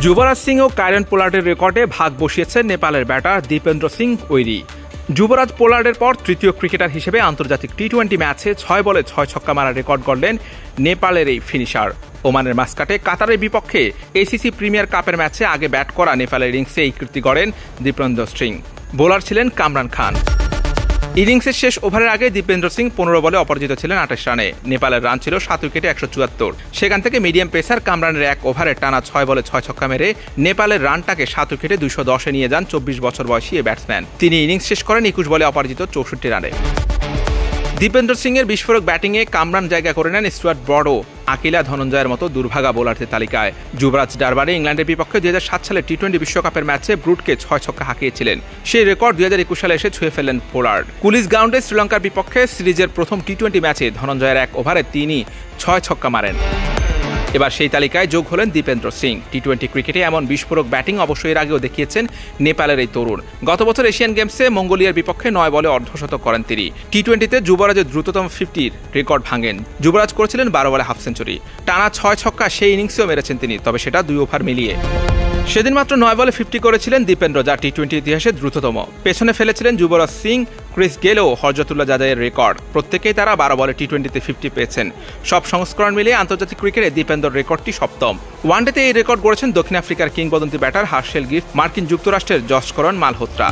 যুবরাজ সিং ও Kieron পোলার্ডের রেকর্ডে ভাগ বসিয়েছেন নেপালের ব্যাটার দীপেন্দ্র সিং ওইরি। যুবরাজ পোলার্ডের পর তৃতীয় ক্রিকেটার হিসেবে আন্তর্জাতিক টি-20 ম্যাচে 6 বলে 6 ছক্কা মারার রেকর্ড গড়লেন নেপালের এই ফিনিশার। ওমানের মাস্কাটে কাতারের বিপক্ষে এসিসি প্রিমিয়ার কাপের ম্যাচে আগে ব্যাট করা নেপালের ইনিংসে এই কীর্তি গড়েন দীপেন্দ্র সিং। বোলার ছিলেন কামরান খান। ইনিংসের শেষ ওভারের আগে দীপেন্দ্র সিং 15 বলে অপরাজিত ছিলেন 28 রানে। নেপালের রান ছিল 7 উইকেটে 174। সেখান থেকে মিডিয়াম পেসার কামরানের এক ওভারে টানা 6 বলে 6 ছক্কা মেরে নেপালের রানটাকে 7 উইকেটে 210-এ নিয়ে যান 24 বছর বয়সী এই ব্যাটসম্যান। তিনি ইনিংস শেষ করেন 21 বলে অপরাজিত 64 রানে। দীপেন্দ্র সিং এর বিস্ফোরক ব্যাটিংয়ে কামরান জায়গা করে নেন স্টুয়ার্ট ব্রড, আকিলা ধনঞ্জয়ের মতো দুর্ভাগা বোলারদের তালিকায়। যুবরাজ ডারবারে ইংল্যান্ডের বিপক্ষে 2007 সালে টি-20 বিশ্বকাপের ম্যাচে ব্রুটকে 6 ছক্কা হাঁকিয়েছিলেন। সেই রেকর্ড 2021 সালে এসে ছুঁয়ে ফেললেন পোলার্ড। কুলিস গ্রাউন্ডে শ্রীলঙ্কার বিপক্ষে সিরিজের প্রথম টি-20 ম্যাচে ধনঞ্জয়ের এক ওভারে তিনি 6 ছক্কা মারেন। এবার সেই তালিকায় যোগ হলেন দীপেন্দ্র সিং। টি-20 ক্রিকেটে এমন বিস্ফোরক ব্যাটিং অবশ্যই এর আগেও দেখিয়েছেন নেপালের এই তরুণ। গত বছর এশিয়ান গেমসে মঙ্গোলিয়ার বিপক্ষে 9 বলে অর্ধশতক করেন তিনি। টি-20তে যুবরাজের দ্রুততম 50-র রেকর্ড ভাঙেন। যুবরাজ করেছিলেন 12 বলে হাফ সেঞ্চুরি। টানা 6 ছক্কা সেই ইনিংসেও মেরেছেন তিনি, তবে সেটা 2 ওভার মিলিয়ে। সেদিন মাত্র 9 বলে 50 করেছিলেন দীপেন্দ্র, যা টি-20 ইতিহাসে দ্রুততম। পেছনে ফেলেছিলেন যুবরাজ সিং, ক্রিস গেল ও হরজতুল্লাহ জাদাইয়ের রেকর্ড। প্রত্যেকেই তারা 12 বলে টি-20তে 50 পেয়েছেন। সব সংস্করণ মিলিয়ে আন্তর্জাতিক ক্রিকেটে দীপেন্দ্রর রেকর্ডটি সপ্তম। ওয়ানডেতে এই রেকর্ড গড়েছেন দক্ষিণ আফ্রিকার কিংবদন্তি ব্যাটার হার্শেল গিফট, মার্কিন যুক্তরাষ্ট্রের জশ করন মালহোত্রা।